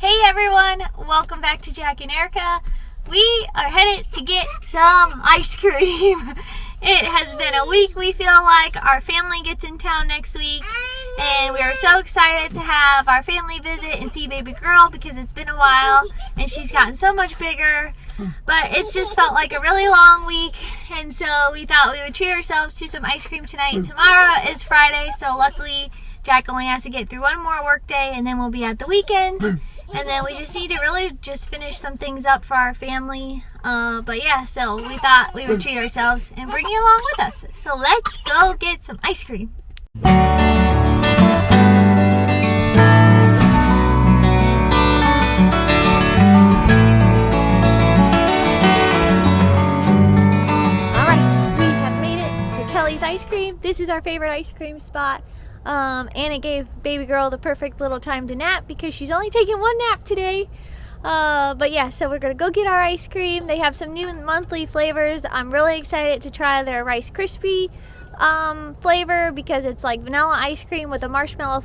Hey everyone, welcome back to Jack and Erica. We are headed to get some ice cream. It has been a week, we feel like. Our family gets in town next week, and we are so excited to have our family visit and see baby girl because it's been a while and she's gotten so much bigger. But it's just felt like a really long week, and so we thought we would treat ourselves to some ice cream tonight. Tomorrow is Friday, so luckily Jack only has to get through one more work day and then we'll be at the weekend. And then we just need to really just finish some things up for our family. But yeah, so we thought we would treat ourselves and bring you along with us. So let's go get some ice cream. Alright, we have made it to Kelly's Ice Cream. This is our favorite ice cream spot. And it gave baby girl the perfect little time to nap because she's only taking one nap today. But yeah, so we're gonna go get our ice cream. They have some new monthly flavors. I'm really excited to try their Rice Krispie flavor because it's like vanilla ice cream with a marshmallow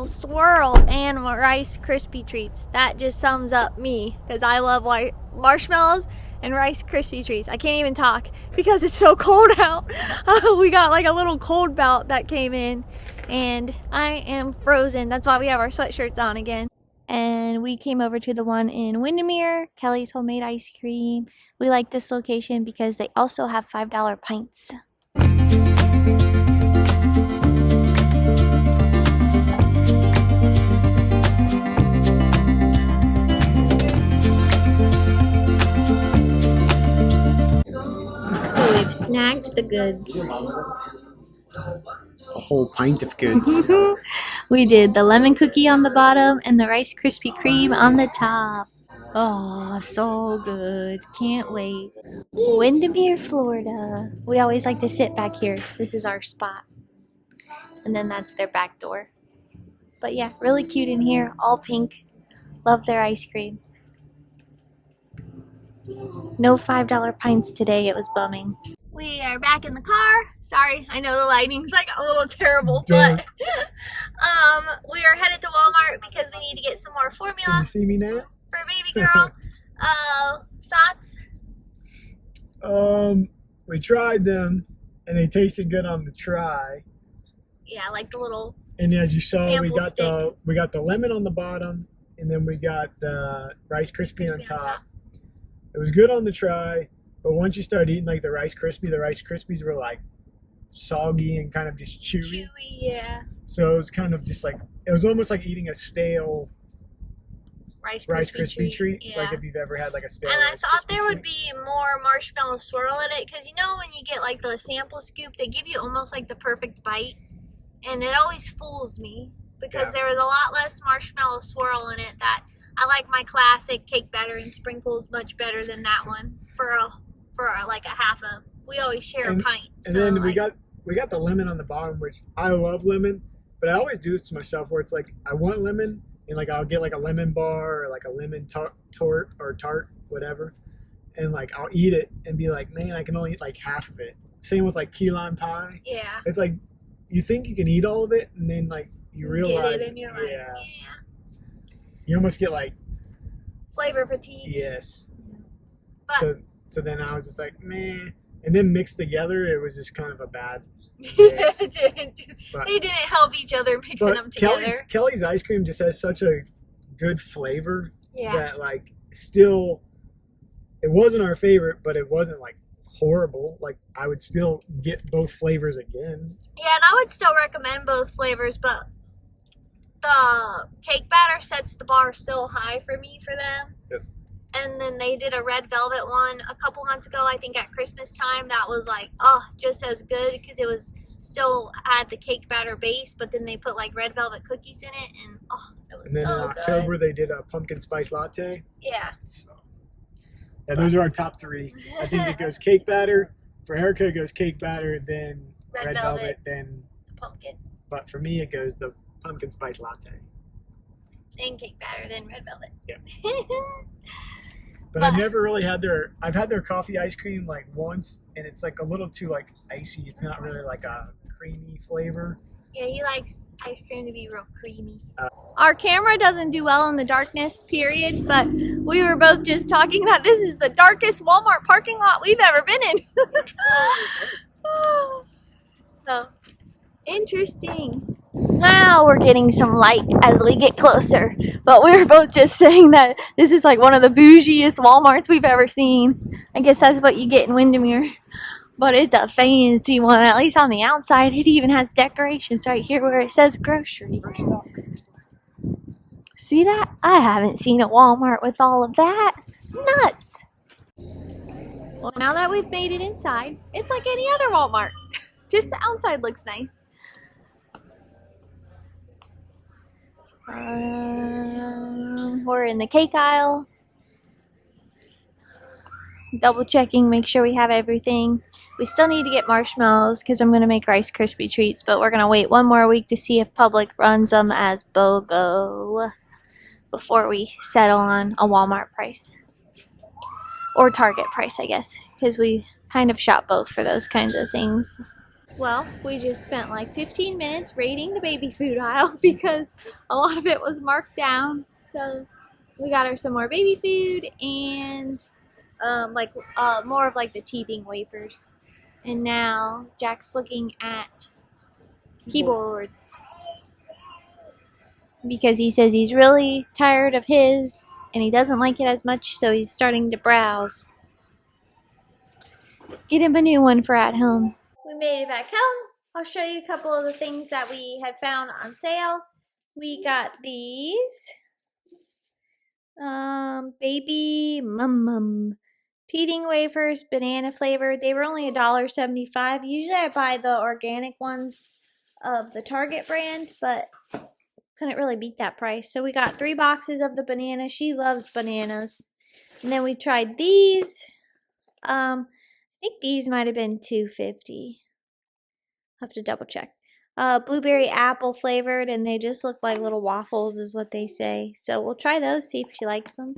swirl and Rice Krispie treats. That just sums up me because I love marshmallows and Rice Krispie treats. I can't even talk because it's so cold out. We got like a little cold bout that came in and I am frozen. That's why we have our sweatshirts on again. And we came over to the one in Windermere, Kelly's Homemade Ice Cream. We like this location because they also have $5 pints. So we've snagged the goods. A whole pint of goods. We did the lemon cookie on the bottom and the Rice Krispie Kreme on the top. Oh, so good. Can't wait. Windermere, Florida. We always like to sit back here. This is our spot. And then that's their back door. But yeah, really cute in here. All pink. Love their ice cream. No $5 pints today. It was bumming. We are back in the car. Sorry, I know the lighting's like a little terrible, but we are headed to Walmart because we need to get some more formula. Can you see me now? For baby girl. Thoughts? We tried them and they tasted good on the try. Yeah, like the little. And as you saw, we got stick. the lemon on the bottom, and then we got the Rice Krispie on top. It was good on the try. But once you start eating like the Rice Krispies were like soggy and kind of just chewy. Chewy, yeah. So it was kind of just like, it was almost like eating a stale Rice Krispie treat. Yeah. Like if you've ever had like a stale And I Rice thought Krispie there would treat. be more marshmallow swirl in it because you know when you get like the sample scoop, they give you almost like the perfect bite. And it always fools me because there was a lot less marshmallow swirl in it. That I like my classic cake batter and sprinkles much better than that one for like a half a. We always share a pint. And so then like, we got the lemon on the bottom, which I love lemon, but I always do this to myself where it's like I want lemon, and like I'll get like a lemon bar or like a lemon tart, whatever, and like I'll eat it and be like, man, I can only eat like half of it. Same with like key lime pie. yeah. It's like you think you can eat all of it, and then like you realize, Get it and you're like, yeah. You almost get like Flavor fatigue. yes. But So then I was just like, meh. And then mixed together, it was just kind of a bad they mix. didn't help each other mixing them together. Kelly's ice cream just has such a good flavor that like still, it wasn't our favorite, but it wasn't like horrible. Like I would still get both flavors again. Yeah, and I would still recommend both flavors, but the cake batter sets the bar so high for me for them. Yep. And then they did a red velvet one a couple months ago, I think at Christmas time. That was like, just as good because it was still had the cake batter base, but then they put like red velvet cookies in it, and it was And then so in good. October they did a pumpkin spice latte. Yeah. So yeah, those are our top three. I think it goes cake batter. For Erica, it goes cake batter, then red velvet, then pumpkin. But for me, it goes the pumpkin spice latte. Then cake batter, then red velvet. Yep. But I've never really had I've had their coffee ice cream like once, and it's like a little too like icy. It's not really like a creamy flavor. Yeah, he likes ice cream to be real creamy. Our camera doesn't do well in the darkness, period, but we were both just talking that this is the darkest Walmart parking lot we've ever been in. So, interesting. Now we're getting some light as we get closer, but we were both just saying that this is like one of the bougiest Walmarts we've ever seen. I guess that's what you get in Windermere. But it's a fancy one, at least on the outside. It even has decorations right here where it says grocery. See that? I haven't seen a Walmart with all of that. Nuts! Well, now that we've made it inside, it's like any other Walmart. Just the outside looks nice. We're in the cake aisle. Double checking, make sure we have everything. We still need to get marshmallows because I'm going to make Rice Krispie treats, but we're going to wait one more week to see if Publix runs them as BOGO before we settle on a Walmart price. Or Target price, I guess, because we kind of shop both for those kinds of things. Well, we just spent like 15 minutes raiding the baby food aisle because a lot of it was marked down. So we got her some more baby food and more of like the teething wafers. And now Jack's looking at keyboards because he says he's really tired of his and he doesn't like it as much, so he's starting to browse. Get him a new one for at home. We made it back home. I'll show you a couple of the things that we had found on sale. We got these baby mum teething wafers, banana flavored. They were only $1.75. Usually I buy the organic ones of the Target brand, but couldn't really beat that price. So we got 3 boxes of the banana. She loves bananas. And then we tried these. I think these might have been $2.50. Have to double check. Blueberry apple flavored, and they just look like little waffles is what they say. So we'll try those, see if she likes them.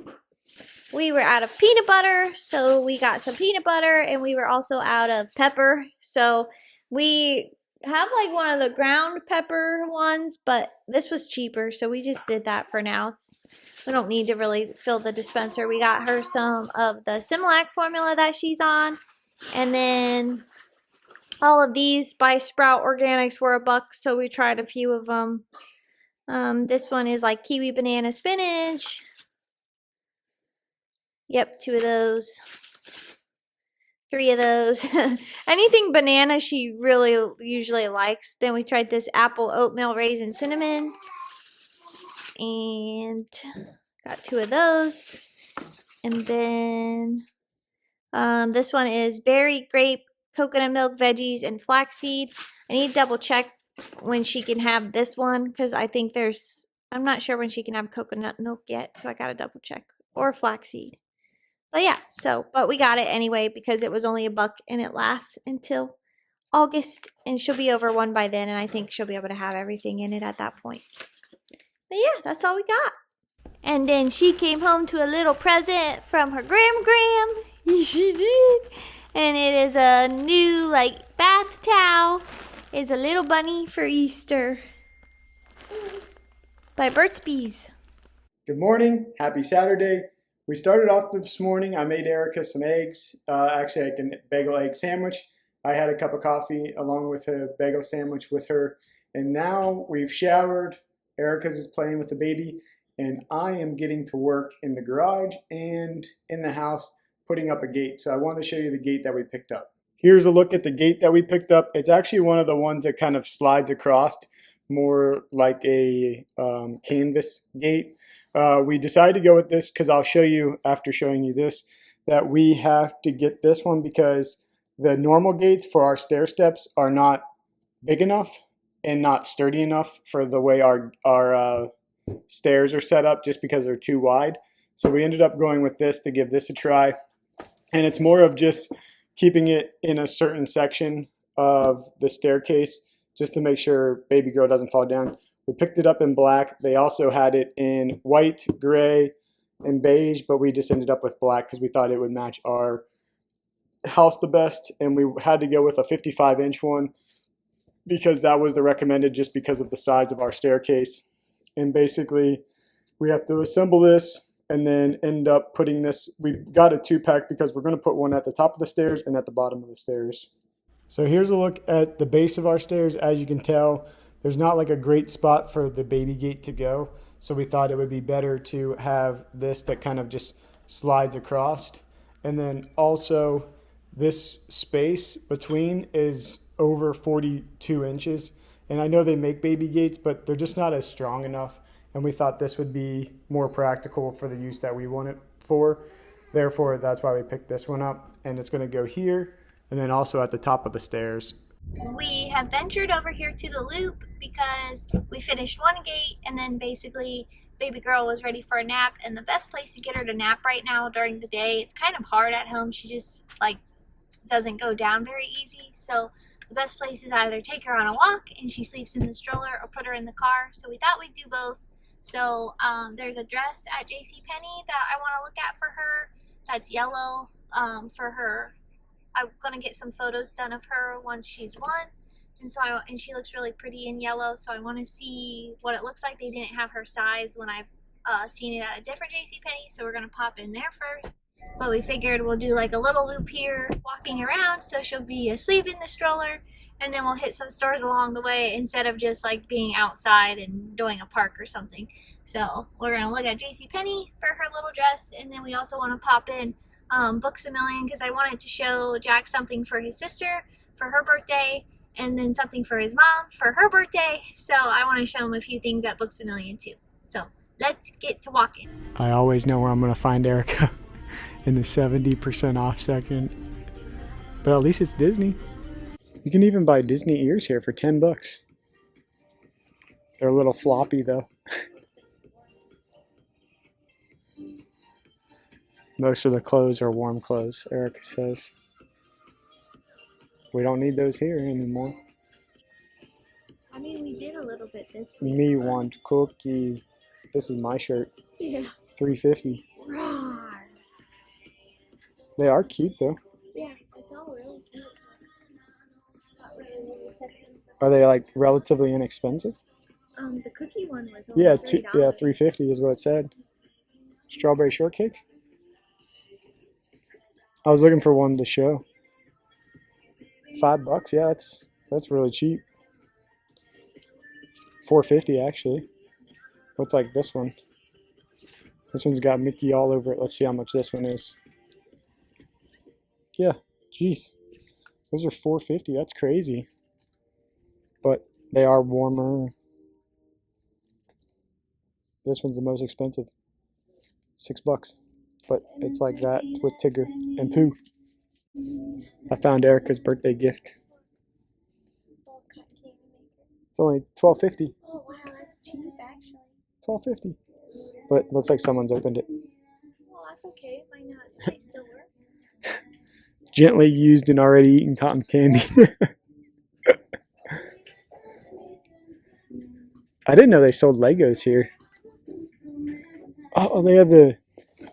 We were out of peanut butter, so we got some peanut butter, and we were also out of pepper. So we have like one of the ground pepper ones, but this was cheaper, so we just did that for now. We don't need to really fill the dispenser. We got her some of the Similac formula that she's on, and then all of these by Sprout Organics were $1, so we tried a few of them. This one is like kiwi banana spinach. Yep, 2 of those. 3 of those. Anything banana she really usually likes. Then we tried this apple oatmeal raisin cinnamon. And got 2 of those. And then this one is berry, grape, coconut milk, veggies, and flaxseed. I need to double check when she can have this one because I think I'm not sure when she can have coconut milk yet, so I gotta double check. Or flaxseed. But yeah, but we got it anyway because it was only $1 and it lasts until August, and she'll be over 1 by then, and I think she'll be able to have everything in it at that point. But yeah, that's all we got. And then she came home to a little present from her Gram. She did. And it is a new like bath towel. It's a little bunny for Easter by Burt's Bees. Good morning. Happy Saturday. We started off this morning. I made Erica some eggs. Actually, like a bagel egg sandwich. I had a cup of coffee along with a bagel sandwich with her. And now we've showered. Erica's is playing with the baby. And I am getting to work in the garage and in the house putting up a gate. So I wanted to show you the gate that we picked up. Here's a look at the gate that we picked up. It's actually one of the ones that kind of slides across, more like a canvas gate. We decided to go with this because I'll show you after showing you this that we have to get this one because the normal gates for our stair steps are not big enough and not sturdy enough for the way our stairs are set up, just because they're too wide. So we ended up going with this to give this a try, and it's more of just keeping it in a certain section of the staircase just to make sure baby girl doesn't fall down. We picked it up in black. They also had it in white, gray, and beige, but we just ended up with black because we thought it would match our house the best, and we had to go with a 55-inch one because that was the recommended just because of the size of our staircase. And basically, we have to assemble this and then end up putting this. We got a 2-pack because we're going to put one at the top of the stairs and at the bottom of the stairs. So here's a look at the base of our stairs. As you can tell, there's not like a great spot for the baby gate to go. So we thought it would be better to have this that kind of just slides across. And then also this space between is over 42 inches. And I know they make baby gates, but they're just not as strong enough. And we thought this would be more practical for the use that we want it for. Therefore, that's why we picked this one up. And it's going to go here and then also at the top of the stairs. We have ventured over here to the loop because we finished one gate and then basically baby girl was ready for a nap, and the best place to get her to nap right now during the day, it's kind of hard at home. She just like doesn't go down very easy. So the best place is either take her on a walk and she sleeps in the stroller or put her in the car. So we thought we'd do both. So there's a dress at JCPenney that I want to look at for her that's yellow for her. I'm going to get some photos done of her once she's 1. And she looks really pretty in yellow, so I want to see what it looks like. They didn't have her size when I've seen it at a different JCPenney, so we're going to pop in there first. But we figured we'll do like a little loop here, walking around, so she'll be asleep in the stroller, and then we'll hit some stores along the way instead of just like being outside and doing a park or something. So we're going to look at JCPenney for her little dress, and then we also want to pop in Books A Million because I wanted to show Jack something for his sister for her birthday, and then something for his mom for her birthday. So I want to show him a few things at Books A Million too. So let's get to walking. I always know where I'm going to find Erica in the 70% off section. But at least it's Disney. You can even buy Disney ears here for $10. They're a little floppy though. Most of the clothes are warm clothes, Erica says. We don't need those here anymore. I mean, we did a little bit this week. Me want cookie. This is my shirt. Yeah. $3.50. Rawr. They are cute though. Yeah, it's all really cute. Not really sexy. Are they like relatively inexpensive? The cookie one was only Yeah, $3. $3.50 is what it said. Strawberry shortcake. I was looking for one to show. $5, yeah, that's really cheap. $4.50 actually. What's like this one? This one's got Mickey all over it. Let's see how much this one is. Yeah, geez, those are $4.50. That's crazy. But they are warmer. This one's the most expensive. $6. But it's like that with Tigger and Pooh. I found Erica's birthday gift. It's only $12.50. Oh wow, that's cheap actually. $12.50. But looks like someone's opened it. Well, that's okay. It might not still work. Gently used and already eaten cotton candy. I didn't know they sold Legos here. Oh, they have the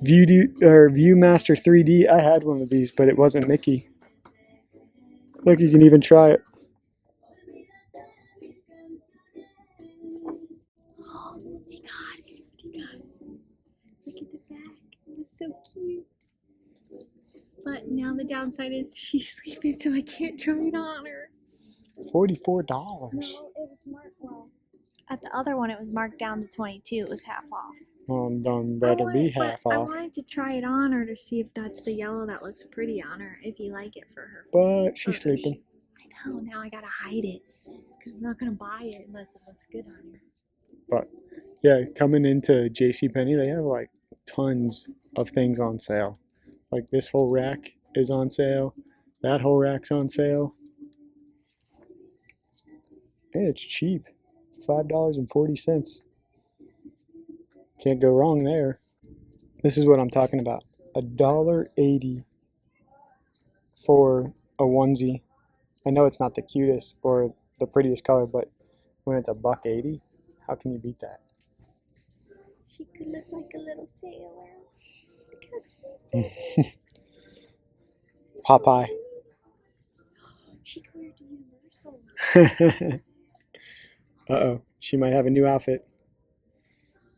Viewmaster 3D. I had one of these, but it wasn't Mickey. Look, you can even try it. Oh my god, look at the back. It's so cute. But now the downside is she's sleeping, so I can't try it on her. $44. No, it was marked well. At the other one, it was marked down to 22. It was half off. Done better be half I off. wanted to try it on her to see if that's the yellow that looks pretty on her, if you like it for her. But she's sleeping. I know, now I gotta hide it. Because I'm not gonna buy it unless it looks good on her. But yeah, coming into JCPenney, they have like tons of things on sale. Like this whole rack is on sale. That whole rack's on sale. And it's cheap. It's $5.40. Can't go wrong there. This is what I'm talking about. $1.80 for a onesie. I know it's not the cutest or the prettiest color, but when it's $1.80, how can you beat that? She could look like a little sailor. Look how cute. Popeye. She could wear it to university. Absolutely. Uh-oh. She might have a new outfit.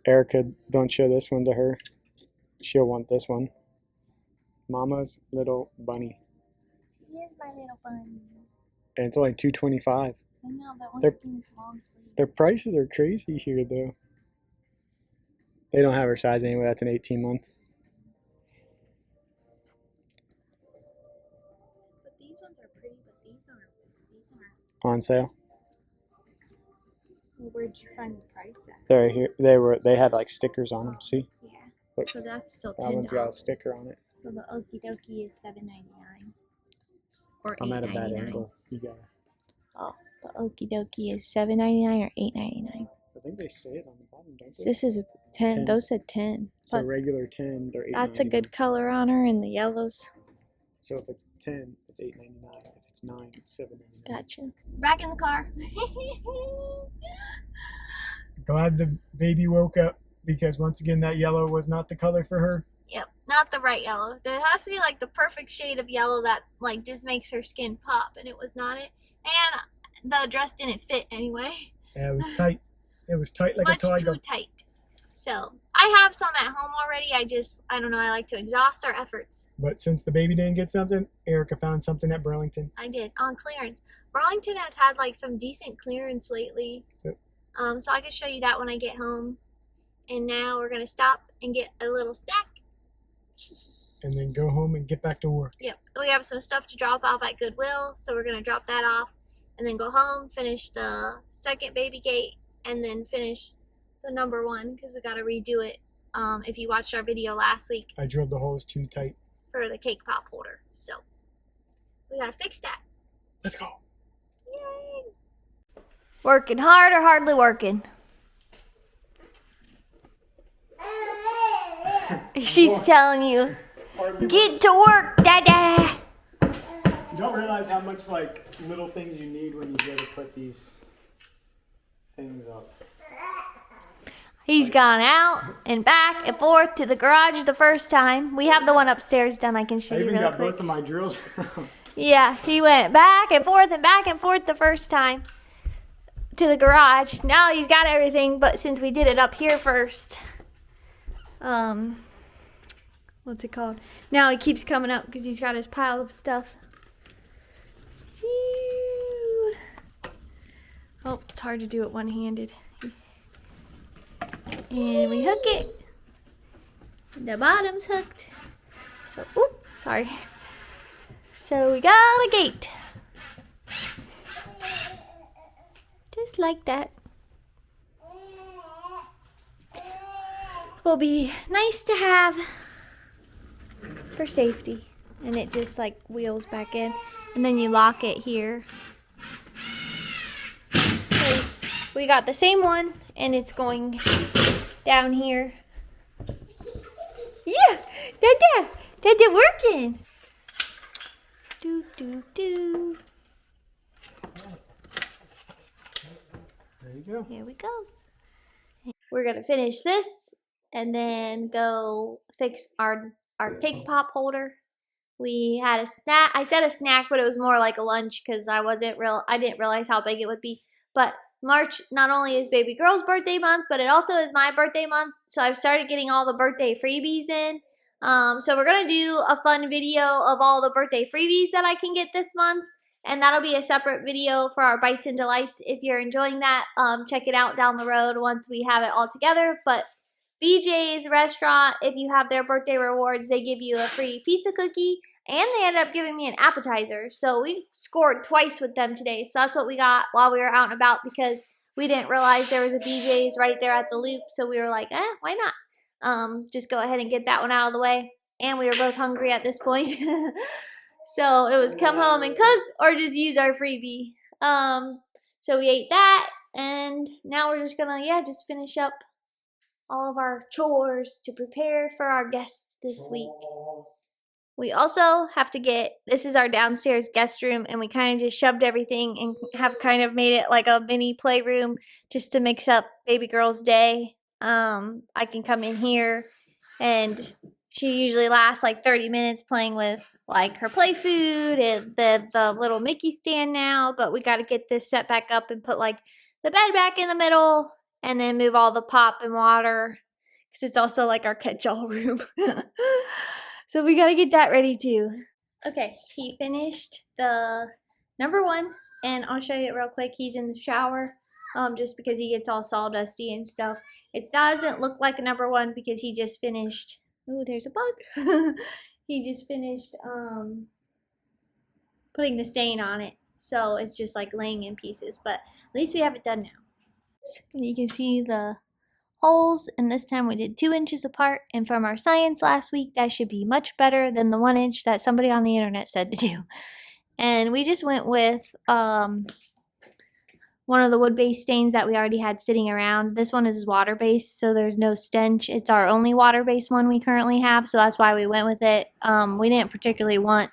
Erica, don't show this one to her. She'll want this one. Mama's little bunny. She is my little bunny. And it's only $2.25. I know, that one's being long sleeve. Their prices are crazy here, though. They don't have her size anyway. That's an 18 months. But these ones are pretty, but these aren't. On sale. Well, where'd you find the price at? They're here. They had like stickers on them. See? Yeah. Look, So that's still $10. that one's got a sticker on it. So the Okie Dokie is $7.99. Or I'm at a bad $8.99. angle. You got it. Oh, the Okie Dokie is $7.99 or $8.99. I think they say it on the bottom, don't they? This is a 10. 10. Those said 10. So But regular 10, they're $8.99. that's a good color on her, and the yellows. So if it's 10, it's $8.99. If it's 9, it's $7.99. Gotcha. Back in the car. Glad the baby woke up because once again that yellow was not the color for her. Yep, not the right yellow. There has to be like the perfect shade of yellow that like just makes her skin pop, and it was not it. And the dress didn't fit anyway. Yeah, it was tight. It was tight like Much a tiger. too tight. So I have some at home already. I don't know. I like to exhaust our efforts. But since the baby didn't get something, Erica found something at Burlington. I did on clearance. Burlington has had like some decent clearance lately. Yep. So I can show you that when I get home. And now we're gonna stop and get a little snack. And then go home and get back to work. Yep. We have some stuff to drop off at Goodwill, so we're gonna drop that off, and then go home, finish the second baby gate, and then finish the number one because we gotta redo it. If you watched our video last week I drilled the holes too tight. for the cake pop holder, so we gotta fix that. Let's go. Yay! Working hard or hardly working? She's telling you, get to work, Dada. You don't realize how much like little things you need when you go to put these things up. He's gone out and back and forth to the garage the first time. We have the one upstairs done. I can show I you even real got quick. both of my drills. Yeah, he went back and forth the first time to the garage. Now he's got everything, but since we did it up here first, what's it called? Now he keeps coming up because he's got his pile of stuff. Phew. Oh, it's hard to do it one-handed. And we hook it. The bottom's hooked. So, oop, sorry. So we got a gate. Just like that. Will be nice to have for safety. And it just like wheels back in. And then you lock it here. So we got the same one and it's going down here. Yeah! Dada working! Do, do, do. There you go. Here we go. We're gonna finish this and then go fix our cake pop holder. We had a snack. I said a snack, but it was more like a lunch because I didn't realize how big it would be. But March not only is baby girl's birthday month, but it also is my birthday month. So I've started getting all the birthday freebies in. So we're going to do a fun video of all the birthday freebies that I can get this month. And that'll be a separate video for our Bites and Delights. If you're enjoying that, check it out down the road once we have it all together. But BJ's restaurant, if you have their birthday rewards, they give you a free pizza cookie. And they ended up giving me an appetizer. So we scored twice with them today. So that's what we got while we were out and about because we didn't realize there was a BJ's right there at the loop. So we were like, why not? Just go ahead and get that one out of the way. And we were both hungry at this point. So it was come home and cook or just use our freebie. So we ate that. And now we're just going to, just finish up all of our chores to prepare for our guests this week. We also have to this is our downstairs guest room, and we kind of just shoved everything and have kind of made it like a mini playroom just to mix up baby girl's day. I can come in here, and she usually lasts like 30 minutes playing with like her play food and the little Mickey stand now, but we got to get this set back up and put like the bed back in the middle and then move all the pop and water because it's also like our catch-all room. So we got to get that ready too. Okay, he finished the number one and I'll show you it real quick. He's in the shower just because he gets all sawdusty and stuff. It doesn't look like a number one because he just finished. Ooh, there's a bug. He just finished putting the stain on it. So it's just like laying in pieces. But at least we have it done now. You can see the holes, and this time we did 2 inches apart. And from our science last week, that should be much better than the 1 inch that somebody on the internet said to do. And we just went with one of the wood-based stains that we already had sitting around. This one is water-based, so there's no stench. It's our only water-based one we currently have, so that's why we went with it. We didn't particularly want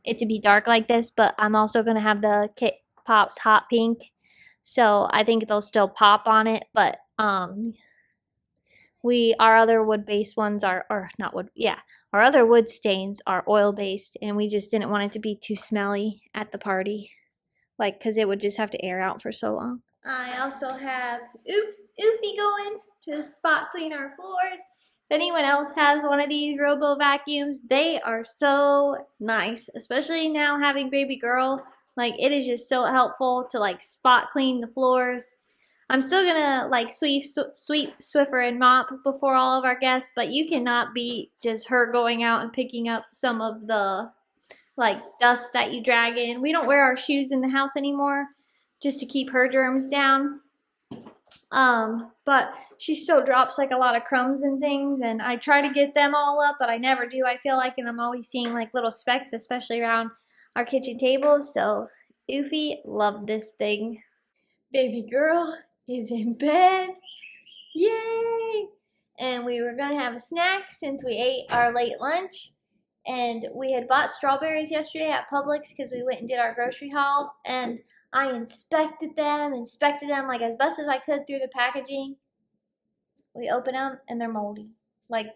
it to be dark like this, but I'm also going to have the Kit Pops hot pink, so I think they'll still pop on it, but our other wood-based ones are, our other wood stains are oil-based, and we just didn't want it to be too smelly at the party. Like, because it would just have to air out for so long. I also have Oofy going to spot clean our floors. If anyone else has one of these robo vacuums, they are so nice. Especially now having baby girl. Like, it is just so helpful to, like, spot clean the floors. I'm still gonna, like, sweep, Swiffer, and mop before all of our guests. But you cannot beat just her going out and picking up some of the like dust that you drag in. We don't wear our shoes in the house anymore just to keep her germs down. But she still drops like a lot of crumbs and things, and I try to get them all up, but I never do, I feel like, and I'm always seeing like little specks, especially around our kitchen table. So Oofy loved this thing. Baby girl is in bed. Yay! And we were gonna have a snack since we ate our late lunch. And we had bought strawberries yesterday at Publix because we went and did our grocery haul. And I inspected them like as best as I could through the packaging. We open them and they're moldy. Like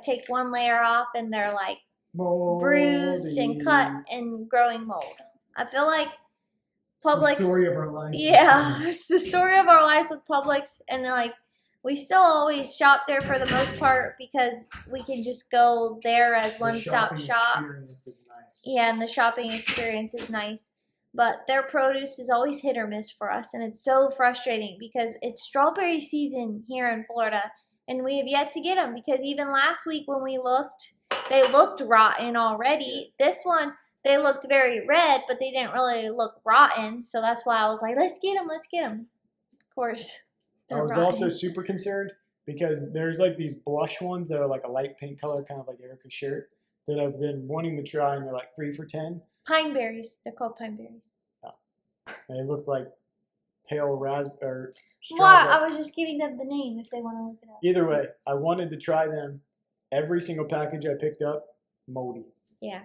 take one layer off and they're like moldy, bruised and cut and growing mold. I feel like Publix. It's the story of our lives. Yeah, it's the story of our lives with Publix, and like. We still always shop there for the most part because we can just go there as one-stop shop. Yeah, and the shopping experience is nice. But their produce is always hit or miss for us, and it's so frustrating because it's strawberry season here in Florida, and we have yet to get them because even last week when we looked, they looked rotten already. This one, they looked very red, but they didn't really look rotten, so that's why I was like, let's get them. Of course. I was also super concerned because there's like these blush ones that are like a light pink color, kind of like Erica's shirt, that I've been wanting to try, and they're like 3 for $10. Pine berries. They're called pine berries. Oh. And they looked like pale raspberry. Well, I was just giving them the name if they want to look it up. Either way, I wanted to try them. Every single package I picked up, moldy. Yeah.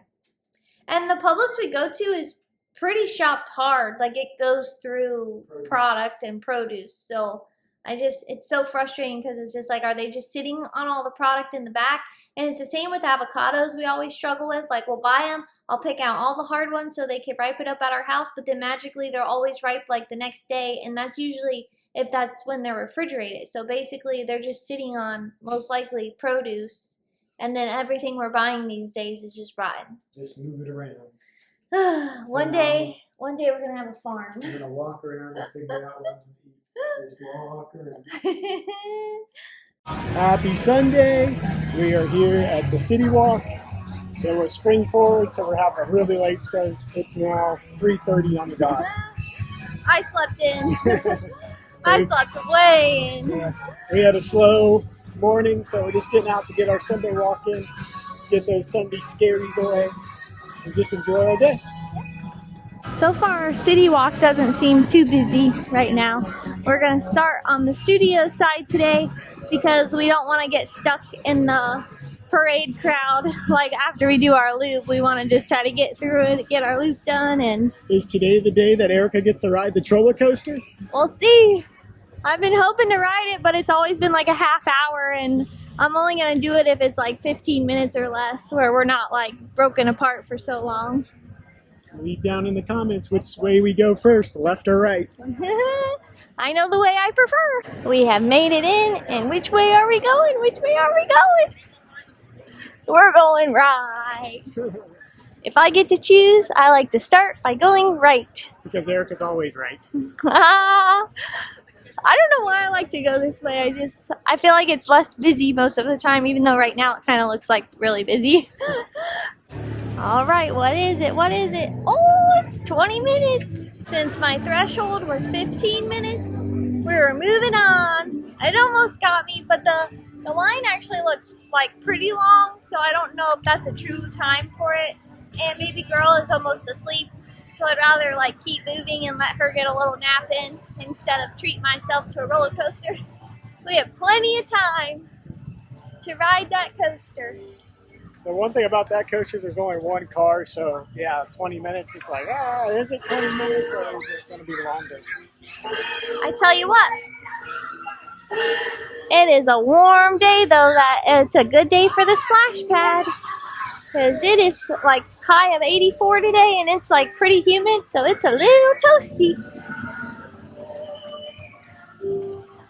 And the Publix we go to is pretty shopped hard. Like, it goes through product and produce. So it's so frustrating because it's just like, are they just sitting on all the product in the back? And it's the same with avocados we always struggle with. Like, we'll buy them, I'll pick out all the hard ones so they can ripen up at our house, but then magically they're always ripe like the next day, and that's usually if that's when they're refrigerated. So basically they're just sitting on most likely produce, and then everything we're buying these days is just rotten. Just move it around. One day we're going to have a farm. We're going to walk around and figure out what to eat. Just walk around. Happy Sunday. We are here at the City Walk. It was spring forward, so we're having a really late start. It's now 3:30 on the dot. I slept in. I slept way in. Yeah, we had a slow morning, so we're just getting out to get our Sunday walk in, get those Sunday scaries away, and just enjoy our day. So far, our city walk doesn't seem too busy right now. We're going to start on the studio side today because we don't want to get stuck in the parade crowd. Like, after we do our loop, we want to just try to get through it, get our loop done. And is today the day that Erica gets to ride the roller coaster? We'll see. I've been hoping to ride it, but it's always been like a half hour, and I'm only gonna do it if it's like 15 minutes or less, where we're not like broken apart for so long. Leave down in the comments which way we go first, left or right. I know the way I prefer. We have made it in, and which way are we going? Which way are we going? We're going right. If I get to choose, I like to start by going right. Because Erica's always right. I don't know why I like to go this way. I feel like it's less busy most of the time, even though right now it kind of looks like really busy. All right, what is it? What is it? Oh, it's 20 minutes. Since my threshold was 15 minutes, we're moving on. It almost got me, but the line actually looks like pretty long, so I don't know if that's a true time for it. And baby girl is almost asleep, so I'd rather like keep moving and let her get a little nap in instead of treat myself to a roller coaster. We have plenty of time to ride that coaster. The one thing about that coaster is there's only one car, so yeah, 20 minutes, it's like, is it 20 minutes or is it going to be longer? I tell you what, it is a warm day though. That it's a good day for the splash pad because it is like high of 84 today and it's like pretty humid, so it's a little toasty.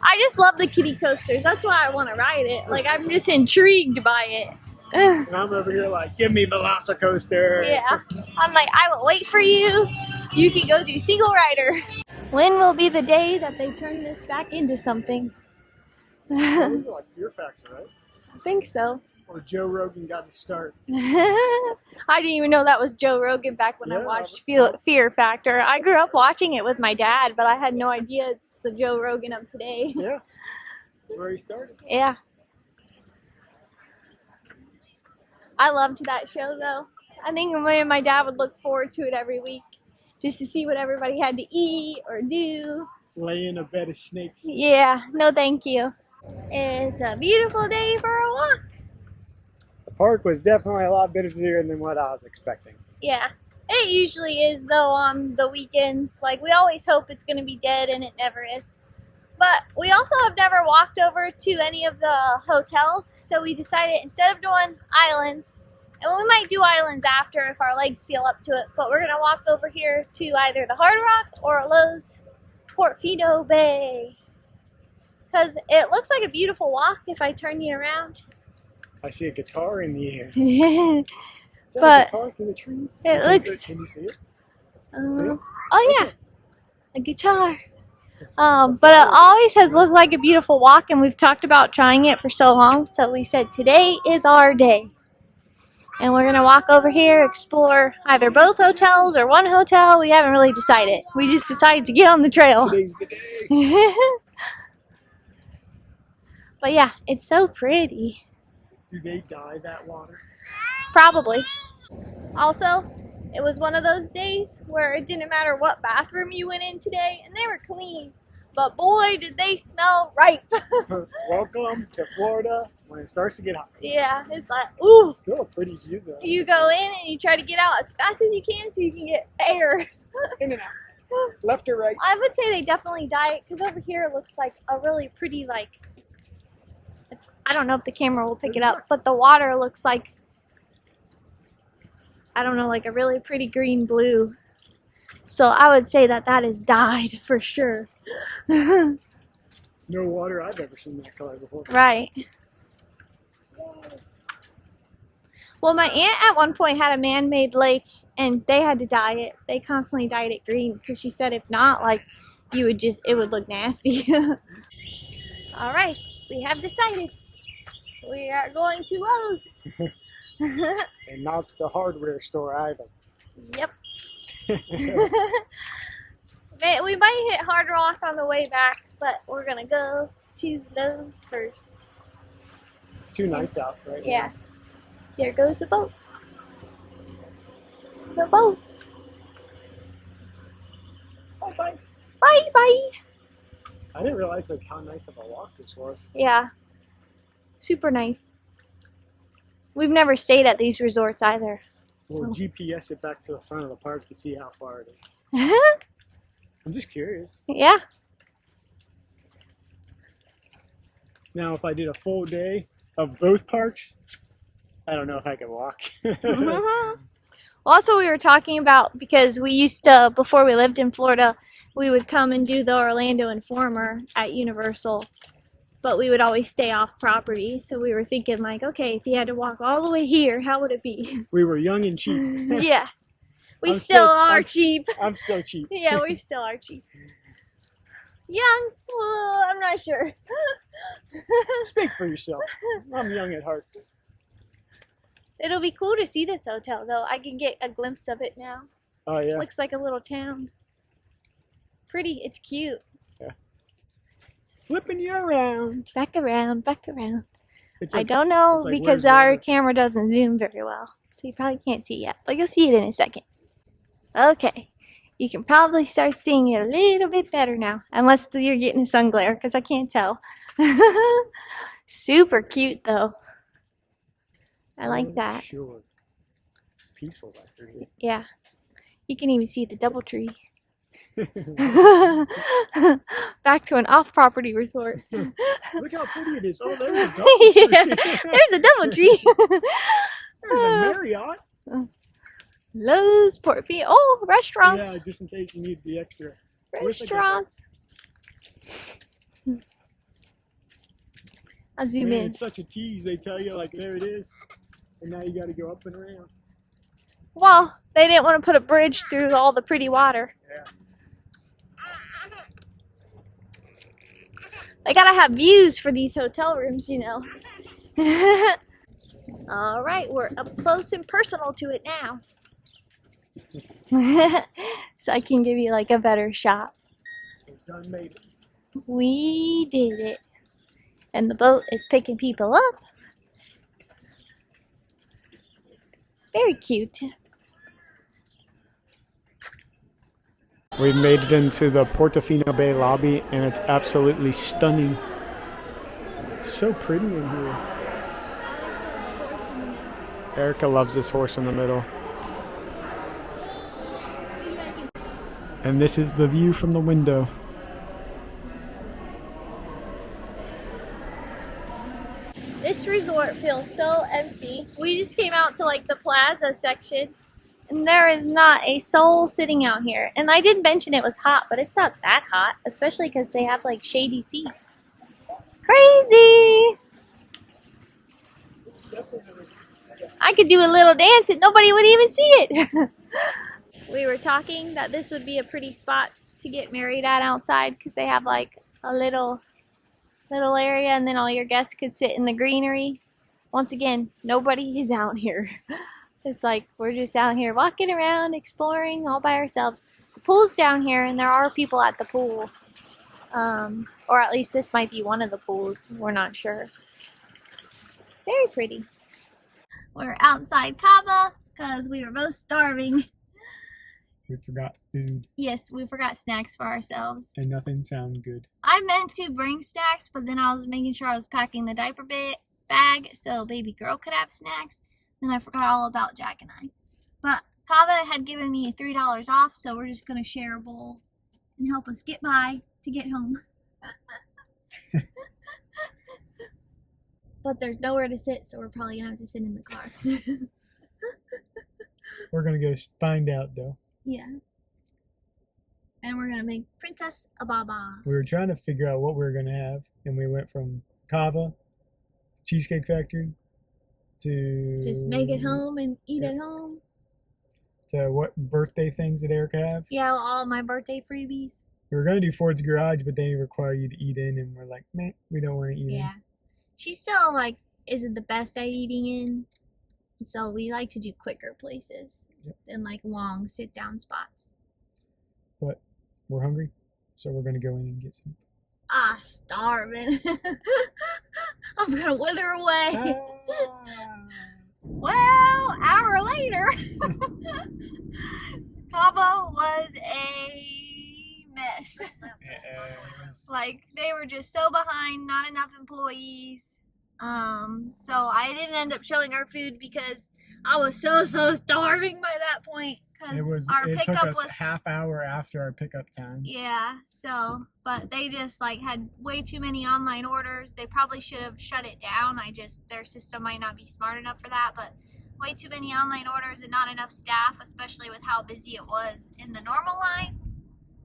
I just love the kiddie coasters. That's why I want to ride it. Like, I'm just intrigued by it. And I'm over here like, give me Velocicoaster. Yeah. I'm like, I will wait for you. You can go do single rider. When will be the day that they turn this back into something? Those are like Fear Factor, right? I think so. Or Joe Rogan got to start. I didn't even know that was Joe Rogan back when I watched Fear Factor. I grew up watching it with my dad, but I had no idea it's the Joe Rogan of today. Yeah. That's where he started. Yeah. I loved that show though. I think me and my dad would look forward to it every week just to see what everybody had to eat or do. Lay in a bed of snakes. Yeah, no thank you. It's a beautiful day for a walk. The park was definitely a lot busier than what I was expecting. Yeah, it usually is though on the weekends. Like, we always hope it's going to be dead and it never is. But we also have never walked over to any of the hotels, so we decided instead of doing islands, and we might do islands after if our legs feel up to it, but we're going to walk over here to either the Hard Rock or Lowe's Portofino Bay. Because it looks like a beautiful walk if I turn you around. I see a guitar in the air. But Is that a guitar through the trees? It looks... Can you see it? Oh yeah, a guitar. But it always has looked like a beautiful walk, and we've talked about trying it for so long, so we said today is our day. And we're going to walk over here, explore either both hotels or one hotel. We haven't really decided. We just decided to get on the trail. Today's the day. But yeah, it's so pretty. Do they dye that water? Probably. Also, it was one of those days where it didn't matter what bathroom you went in today, and they were clean. But boy, did they smell right. Welcome to Florida when it starts to get hot. Yeah, it's like, ooh. It's still a pretty view though. You go in and you try to get out as fast as you can so you can get air. In and out. Left or right? I would say they definitely dye it, because over here it looks like a really pretty, like, I don't know if the camera will pick it up, but the water looks like, I don't know, like a really pretty green blue. So I would say that that is dyed for sure. It's no water I've ever seen that color before. Right. Well, my aunt at one point had a man-made lake, and they had to dye it. They constantly dyed it green because she said if not, like, you would just, it would look nasty. All right, we have decided. We are going to Lowe's. And not the hardware store either. Yep. We might hit Hard Rock on the way back, but we're gonna go to Lowe's first. It's 2 nights out right Yeah. There goes the boat. The boats. Bye bye. Bye bye. I didn't realize like how nice of a walk this was. Yeah. Super nice. We've never stayed at these resorts either. We'll So. GPS it back to the front of the park to see how far it is. I'm just curious. Yeah. Now, if I did a full day of both parks. I don't know if I can walk. Mm-hmm. Well, that's what we were talking about because we used to, before we lived in Florida, we would come and do the Orlando Informer at Universal, but we would always stay off property. So we were thinking like, okay, if you had to walk all the way here, how would it be? We were young and cheap. Yeah. We still are cheap. I'm still cheap. Yeah, we still are cheap. Young? Well, I'm not sure. Speak for yourself. I'm young at heart. It'll be cool to see this hotel, though. I can get a glimpse of it now. Oh, yeah. Looks like a little town. Pretty. It's cute. Yeah. Flipping you around. Back around, back around. It's I like, don't know like because Where's our Waldo? camera doesn't zoom very well. So you probably can't see it yet. But you'll see it in a second. Okay. You can probably start seeing it a little bit better now. Unless you're getting sun glare because I can't tell. Super cute, though. I like that. Sure. Peaceful back here. Yeah. You can even see the DoubleTree. Back to an off-property resort. Look how pretty it is. Oh, there's a DoubleTree. Yeah, there's a DoubleTree. There's a Marriott. Lowe's, Portofino. Oh, restaurants. Yeah, just in case you need the extra. Restaurants. I'll zoom Man, in. it's such a tease. They tell you, like, there it is. And now you got to go up and around. Well, they didn't want to put a bridge through all the pretty water. Yeah. They gotta have views for these hotel rooms, you know. All right, we're up close and personal to it now. So I can give you like a better shot. We've done made it. We did it. And the boat is picking people up. Very cute. We've made it into the Portofino Bay lobby, and it's absolutely stunning. So pretty in here. Erica loves this horse in the middle. And this is the view from the window. This resort feels so empty. We just came out to like the plaza section and there is not a soul sitting out here. And I did mention it was hot, but it's not that hot, especially because they have like shady seats. Crazy! I could do a little dance and nobody would even see it. We were talking that this would be a pretty spot to get married at outside because they have like a little area and then all your guests could sit in the greenery. Once again, nobody is out here. It's like we're just out here walking around, exploring all by ourselves. The pool's down here and there are people at the pool. Or at least this might be one of the pools. We're not sure. Very pretty. We're outside Cava because we were both starving. We forgot food. Yes, we forgot snacks for ourselves. And nothing sounded good. I meant to bring snacks, but then I was making sure I was packing the diaper bag so baby girl could have snacks. Then I forgot all about Jack and I. But Kava had given me $3 off, so we're just going to share a bowl and help us get by to get home. But there's nowhere to sit, so we're probably going to have to sit in the car. We're going to go find out, though. Yeah. And we're going to make Princess a Baba. We were trying to figure out what we were going to have, and we went from Cava, Cheesecake Factory, to... Just make it home and eat at home. To what birthday things did Erica have? Yeah, all my birthday freebies. We were going to do Ford's Garage, but they require you to eat in, and we're like, meh, we don't want to eat in. Yeah. She still, like, isn't the best at eating in. So we like to do quicker places than, like, long sit-down spots. But we're hungry, so we're going to go in and get some. Ah, starving. I'm going to wither away. Well, hour later, Cabo was a mess. Like, they were just so behind, not enough employees. So I didn't end up showing our food because I was so starving by that point because our It took pickup us was half hour after our pickup time. yeah. So, but they just like had way too many online orders. They probably should have shut it down. Their system might not be smart enough for that, but way too many online orders and not enough staff, especially with how busy it was in the normal line.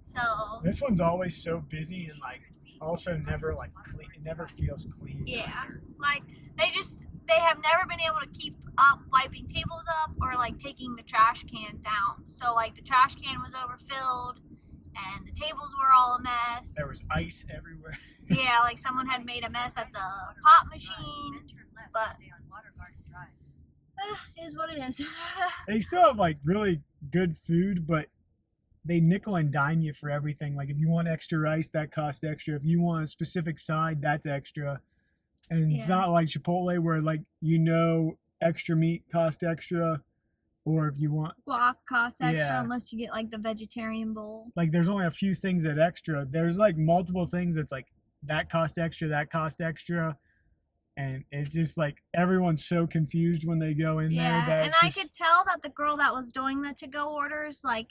So This one's always so busy and like also never like clean. It never feels clean. yeah, like they have never been able to keep up wiping tables up or like taking the trash cans out. So like the trash can was overfilled and the tables were all a mess. There was ice everywhere. Yeah, like someone had made a mess at the pop machine. But is what it is. They still have like really good food, but they nickel and dime you for everything. Like if you want extra rice, that costs extra. If you want a specific side, that's extra. And it's not like Chipotle where like extra meat costs extra, or if you want guac costs extra unless you get like the vegetarian bowl. Like there's only a few things that extra. There's like multiple things that's like that cost extra, that cost extra. And it's just like everyone's so confused when they go in there. That and I could tell that the girl that was doing the to-go orders, like,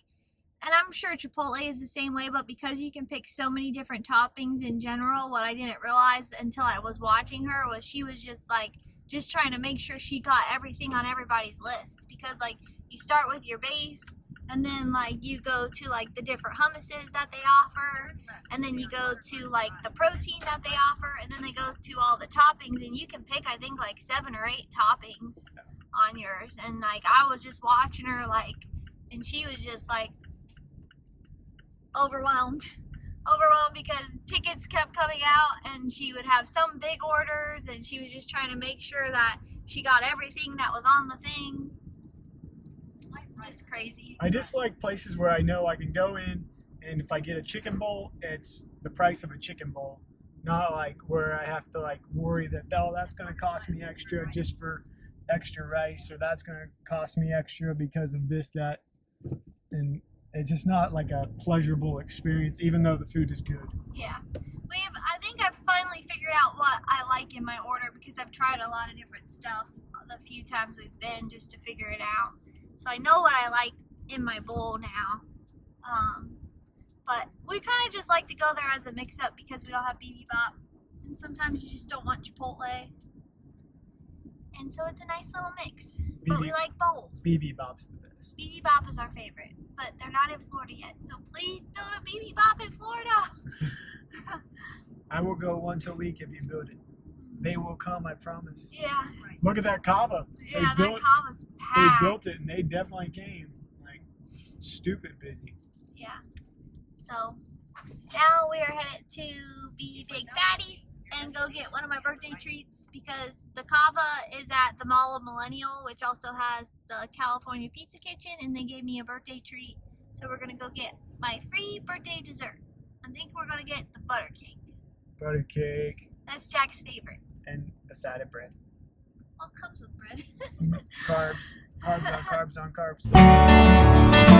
and I'm sure Chipotle is the same way, but because you can pick so many different toppings in general, what I didn't realize until I was watching her was she was just trying to make sure she got everything on everybody's list. Because like you start with your base, and then like you go to like the different hummuses that they offer, and then you go to like the protein that they offer, and then they go to all the toppings, and you can pick I think like 7 or 8 toppings on yours. And like I was just watching her like, and she was just like overwhelmed because tickets kept coming out, and she would have some big orders, and she was just trying to make sure that she got everything that was on the thing. Just crazy. I just like places where I know I can go in, and if I get a chicken bowl, it's the price of a chicken bowl. Not like where I have to like worry that that's going to cost me extra just for extra rice, or that's going to cost me extra because of this, that, and it's just not like a pleasurable experience, even though the food is good. Yeah, I think I've finally figured out what I like in my order because I've tried a lot of different stuff the few times we've been just to figure it out. So I know what I like in my bowl now. But we kind of just like to go there as a mix-up because we don't have bibimbap. And sometimes you just don't want Chipotle. And so it's a nice little mix. But we like bowls. Bibimbap's the best. Bibimbap is our favorite. But they're not in Florida yet. So please go to bibimbap in Florida. I will go once a week if you build it. They will come, I promise. Yeah. Look at that kava. Yeah, that kava's packed. They built it, and they definitely came. Like, stupid busy. Yeah. So, now we are headed to Be Big Fatties and go get one of my birthday treats because the kava is at the Mall of Millennial, which also has the California Pizza Kitchen, and they gave me a birthday treat. So we're going to go get my free birthday dessert. I think we're going to get the butter cake. Butter cake. That's Jack's favorite. And a side of bread. Well, it comes with bread. Carbs. Carbs on carbs on carbs.